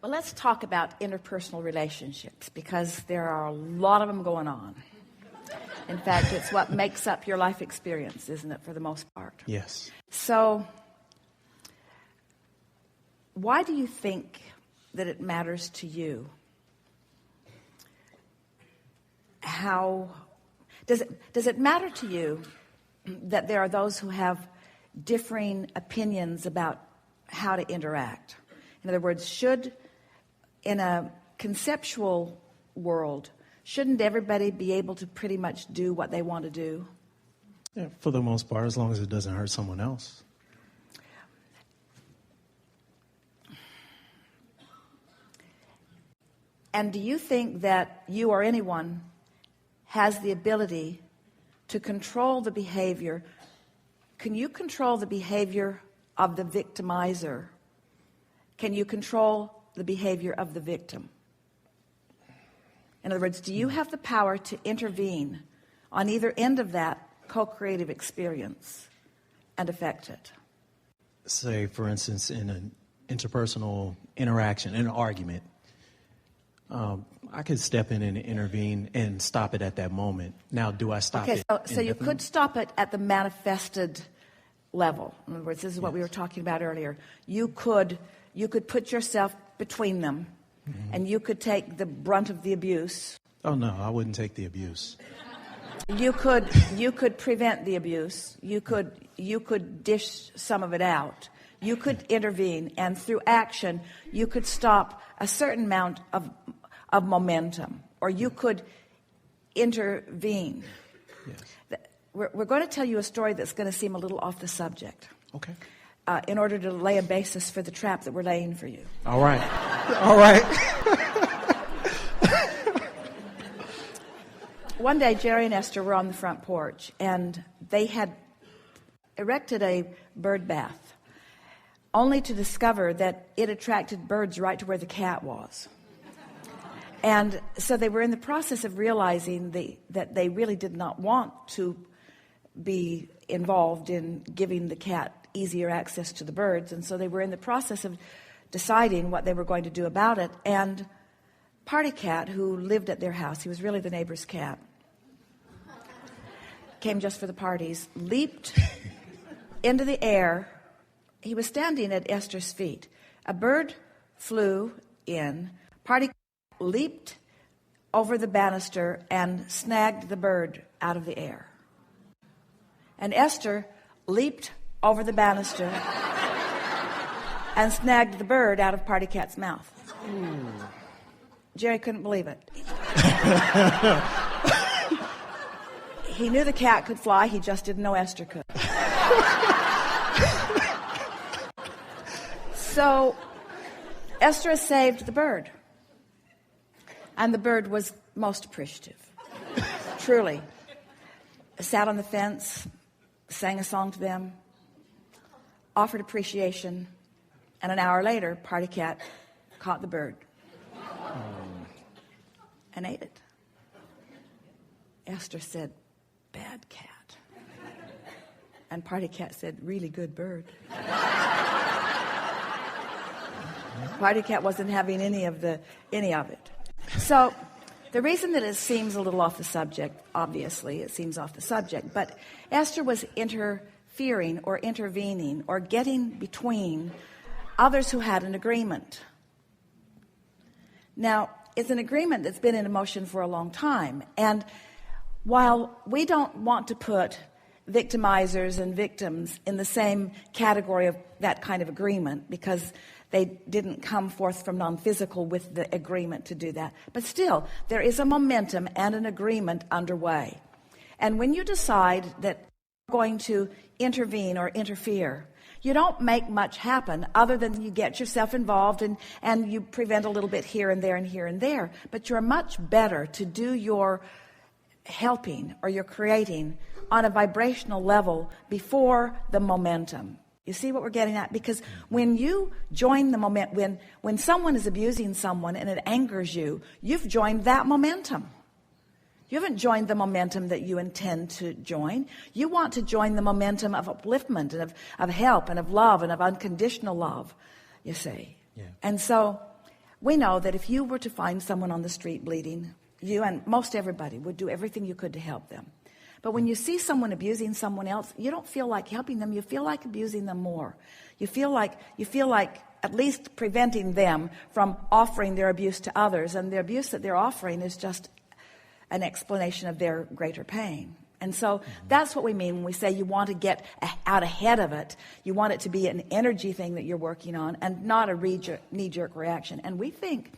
Well, let's talk about interpersonal relationships, because there are a lot of them going on. In fact, it's what makes up your life experience, isn't it, for the most part? Yes. So, why do you think that it matters to you? How does it matter to you that there are those who have differing opinions about how to interact? In other words, in a conceptual world, shouldn't everybody be able to pretty much do what they want to do? Yeah, for the most part, as long as it doesn't hurt someone else. And do you think that you or anyone has the ability to control the behavior? Can you control the behavior of the victimizer? Can you control the behavior of the victim? In other words, do you have the power to intervene on either end of that co-creative experience and affect it? Say, for instance, in an interpersonal interaction, in an argument, I could step in and intervene and stop it at that moment. Now, do I stop it? Okay, so you could stop it at the manifested level. In other words, this is what we were talking about earlier. You could put yourself between them, and you could take the brunt of the abuse. Oh no, I wouldn't take the abuse. You could prevent the abuse. You could dish some of it out. You could intervene, and through action, you could stop a certain amount of momentum, or you could intervene. Yes. We're going to tell you a story that's going to seem a little off the subject. Okay. In order to lay a basis for the trap that we're laying for you. All right. All right. One day, Jerry and Esther were on the front porch, and they had erected a bird bath, only to discover that it attracted birds right to where the cat was. And so they were in the process of realizing that they really did not want to be involved in giving the cat easier access to the birds, and so they were in the process of deciding what they were going to do about it. And Party Cat, who lived at their house, he was really the neighbor's cat, came just for the parties, leaped into the air. He was standing at Esther's feet. A bird flew in. Party Cat leaped over the banister and snagged the bird out of the air. And Esther leaped over the banister and snagged the bird out of Party Cat's mouth. Jerry couldn't believe it. He knew the cat could fly, he just didn't know Esther could. So Esther saved the bird. And the bird was most appreciative. Truly. Sat on the fence, sang a song to them, offered appreciation, and an hour later, Party Cat caught the bird and ate it. Esther said, "Bad cat." And Party Cat said, "Really good bird." Party Cat wasn't having any of it. So the reason that it seems a little off the subject, obviously it seems off the subject, but Esther was interfering or intervening or getting between others who had an agreement. Now, it's an agreement that's been in motion for a long time, and while we don't want to put victimizers and victims in the same category of that kind of agreement, because they didn't come forth from non-physical with the agreement to do that. But still, there is a momentum and an agreement underway. And when you decide that you're going to intervene or interfere, you don't make much happen other than you get yourself involved and you prevent a little bit here and there and here and there. But you're much better to do your helping or your creating on a vibrational level before the momentum. You see what we're getting at? Because when you join the moment, when someone is abusing someone and it angers you, you've joined that momentum. You haven't joined the momentum that you intend to join. You want to join the momentum of upliftment and of help and of love and of unconditional love, you see. Yeah. And so We know that if you were to find someone on the street bleeding, you and most everybody would do everything you could to help them. But when you see someone abusing someone else, you don't feel like helping them. You feel like abusing them more. You feel like at least preventing them from offering their abuse to others. And the abuse that they're offering is just an explanation of their greater pain. And so that's what we mean when we say you want to get out ahead of it. You want it to be an energy thing that you're working on and not a knee-jerk reaction. And we think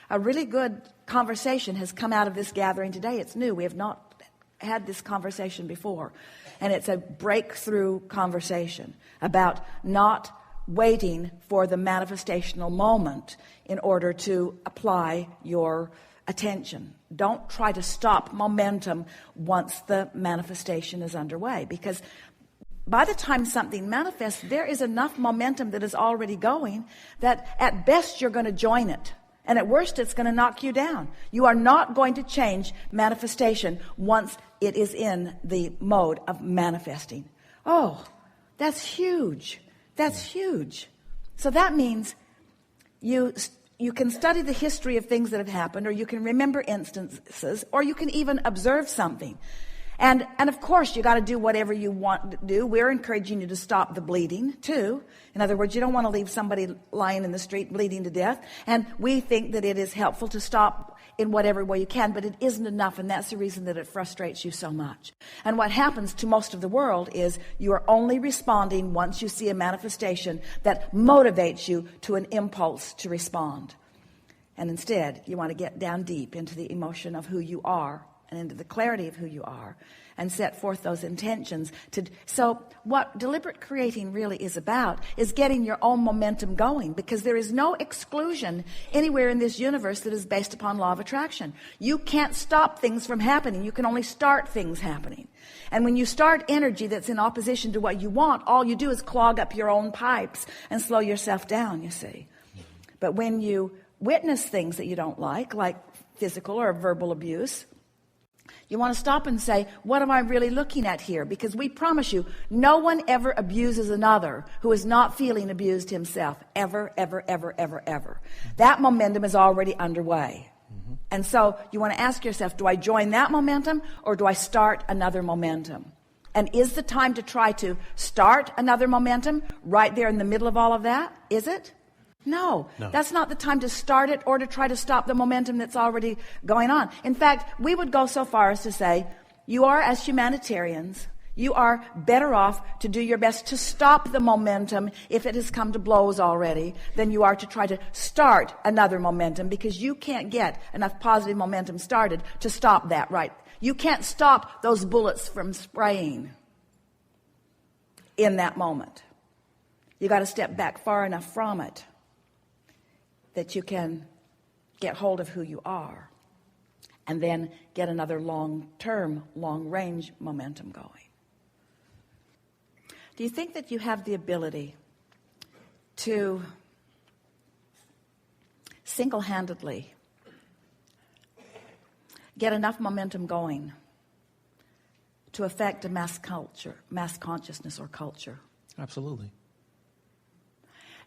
a really good conversation has come out of this gathering today. It's new. We have not had this conversation before. And it's a breakthrough conversation about not waiting for the manifestational moment in order to apply your attention. Don't try to stop momentum once the manifestation is underway, because by the time something manifests, there is enough momentum that is already going that at best you're going to join it. And at worst, it's going to knock you down. You are not going to change manifestation once it is in the mode of manifesting. Oh, that's huge. That's huge. So that means you can study the history of things that have happened, or you can remember instances, or you can even observe something. And of course, you got to do whatever you want to do. We're encouraging you to stop the bleeding, too. In other words, you don't want to leave somebody lying in the street bleeding to death. And we think that it is helpful to stop in whatever way you can, but it isn't enough, and that's the reason that it frustrates you so much. And what happens to most of the world is you are only responding once you see a manifestation that motivates you to an impulse to respond. And instead, you want to get down deep into the emotion of who you are and into the clarity of who you are and set forth those intentions. So what deliberate creating really is about is getting your own momentum going, because there is no exclusion anywhere in this universe that is based upon law of attraction. You can't stop things from happening. You can only start things happening. And when you start energy that's in opposition to what you want, all you do is clog up your own pipes and slow yourself down, you see. But when you witness things that you don't like physical or verbal abuse, you want to stop and say, what am I really looking at here? Because we promise you, no one ever abuses another who is not feeling abused himself. Ever, ever, ever, ever, ever. That momentum is already underway. And so you want to ask yourself, do I join that momentum or do I start another momentum? And is the time to try to start another momentum right there in the middle of all of that? Is it? No, that's not the time to start it or to try to stop the momentum that's already going on. In fact, we would go so far as to say, you are, as humanitarians, you are better off to do your best to stop the momentum if it has come to blows already than you are to try to start another momentum, because you can't get enough positive momentum started to stop that, right? You can't stop those bullets from spraying in that moment. You got to step back far enough from it that you can get hold of who you are and then get another long-term, long-range momentum going. Do you think that you have the ability to single-handedly get enough momentum going to affect a mass consciousness or culture? Absolutely.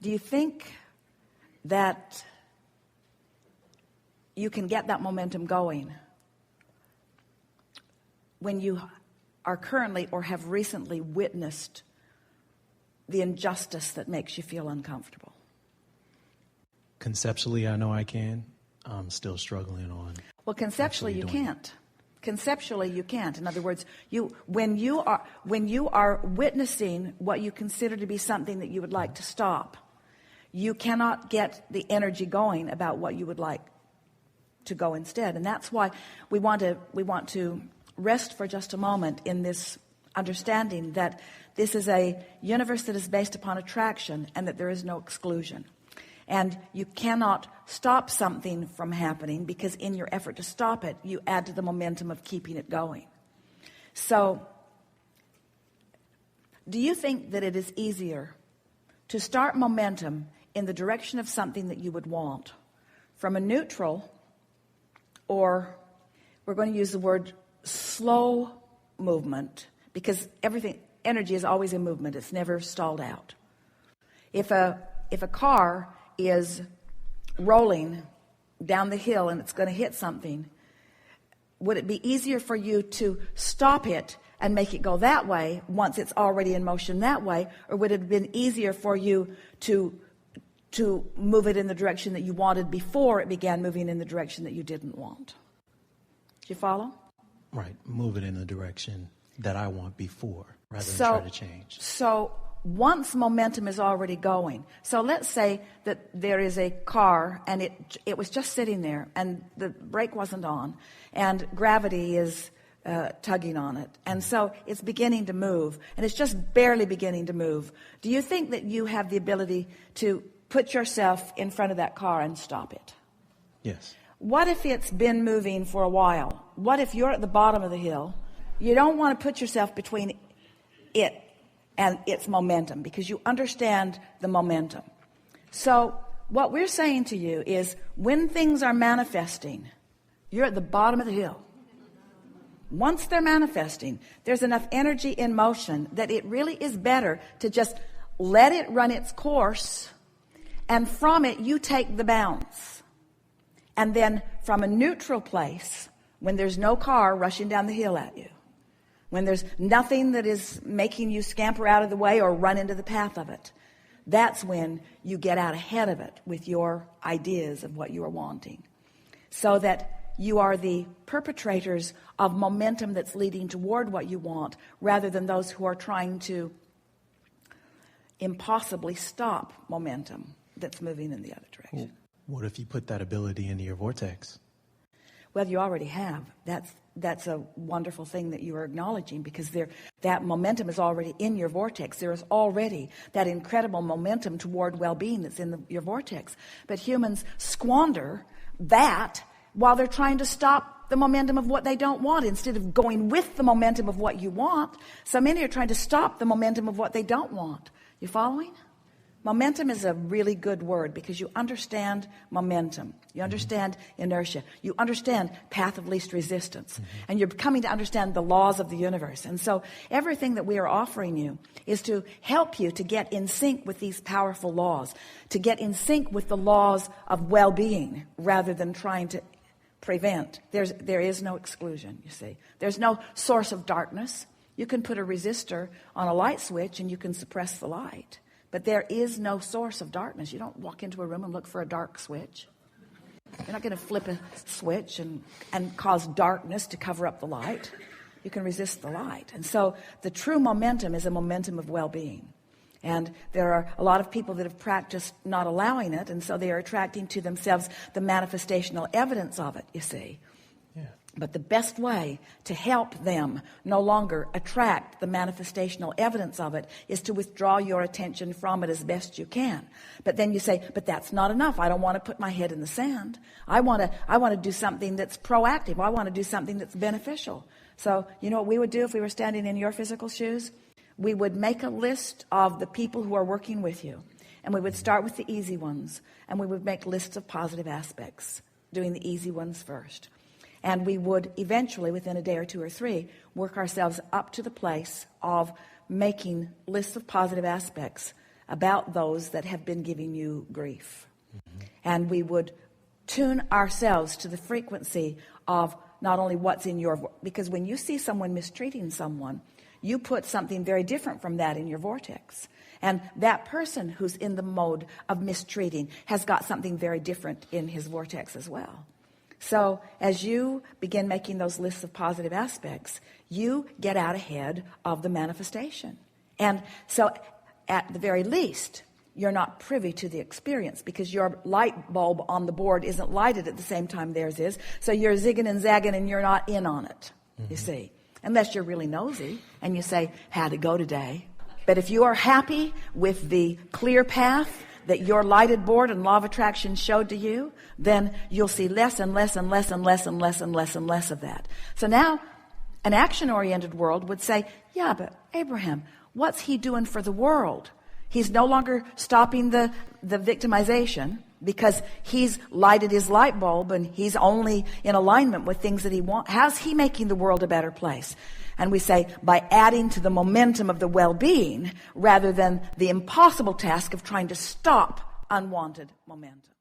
Do you think that you can get that momentum going when you are currently or have recently witnessed the injustice that makes you feel uncomfortable? Conceptually, I know I can. I'm still struggling on. Well, conceptually, you can't. Conceptually, you can't. In other words, when you are witnessing what you consider to be something that you would like to stop, you cannot get the energy going about what you would like to go instead. And that's why we want to rest for just a moment in this understanding that this is a universe that is based upon attraction and that there is no exclusion. And you cannot stop something from happening, because in your effort to stop it, you add to the momentum of keeping it going. So, do you think that it is easier to start momentum in the direction of something that you would want from a neutral, or we're going to use the word slow movement, because energy is always in movement. It's never stalled out. If a car is rolling down the hill and it's going to hit something, would it be easier for you to stop it and make it go that way once it's already in motion that way, or would it have been easier for you to move it in the direction that you wanted before it began moving in the direction that you didn't want? Do you follow? Right. Move it in the direction that I want before rather than try to change. So once momentum is already going, so let's say that there is a car and it was just sitting there and the brake wasn't on and gravity is tugging on it, and so it's beginning to move and it's just barely beginning to move. Do you think that you have the ability to put yourself in front of that car and stop it? Yes. What if it's been moving for a while? What if you're at the bottom of the hill? You don't want to put yourself between it and its momentum because you understand the momentum. So what we're saying to you is when things are manifesting, you're at the bottom of the hill. Once they're manifesting, there's enough energy in motion that it really is better to just let it run its course, and from it you take the bounce. And then from a neutral place, when there's no car rushing down the hill at you, when there's nothing that is making you scamper out of the way or run into the path of it, that's when you get out ahead of it with your ideas of what you are wanting, so that you are the perpetrators of momentum that's leading toward what you want, rather than those who are trying to impossibly stop momentum that's moving in the other direction. Well, what if you put that ability into your vortex? Well, you already have. That's a wonderful thing that you are acknowledging, because that momentum is already in your vortex. There is already that incredible momentum toward well-being that's in your vortex. But humans squander that while they're trying to stop the momentum of what they don't want instead of going with the momentum of what you want. So many are trying to stop the momentum of what they don't want. You following? Momentum is a really good word because you understand momentum. You understand inertia. You understand path of least resistance. And you're coming to understand the laws of the universe. And so everything that we are offering you is to help you to get in sync with these powerful laws, to get in sync with the laws of well-being rather than trying to prevent. There is no exclusion, you see. There's no source of darkness. You can put a resistor on a light switch and you can suppress the light. But there is no source of darkness. You don't walk into a room and look for a dark switch. You're not going to flip a switch and cause darkness to cover up the light. You can resist the light. And so the true momentum is a momentum of well-being. And there are a lot of people that have practiced not allowing it, and so they are attracting to themselves the manifestational evidence of it, you see. Yeah. But the best way to help them no longer attract the manifestational evidence of it is to withdraw your attention from it as best you can. But then you say, but that's not enough. I don't want to put my head in the sand. I want to do something that's proactive. I want to do something that's beneficial. So you know what we would do if we were standing in your physical shoes? We would make a list of the people who are working with you. And we would start with the easy ones. And we would make lists of positive aspects, doing the easy ones first. And we would eventually, within a day or two or three, work ourselves up to the place of making lists of positive aspects about those that have been giving you grief. And we would tune ourselves to the frequency of not only what's in your... Because when you see someone mistreating someone, you put something very different from that in your vortex. And that person who's in the mode of mistreating has got something very different in his vortex as well. So as you begin making those lists of positive aspects, you get out ahead of the manifestation. And so at the very least, you're not privy to the experience because your light bulb on the board isn't lighted at the same time theirs is. So you're zigging and zagging and you're not in on it, you see. Unless you're really nosy and you say, how'd it go today? But if you are happy with the clear path that your lighted board and law of attraction showed to you, then you'll see less and less and less and less and less and less and less of that. So now an action-oriented world would say, yeah, but Abraham, what's he doing for the world? He's no longer stopping the victimization because he's lighted his light bulb and he's only in alignment with things that he wants. How's he making the world a better place? And we say, by adding to the momentum of the well-being rather than the impossible task of trying to stop unwanted momentum.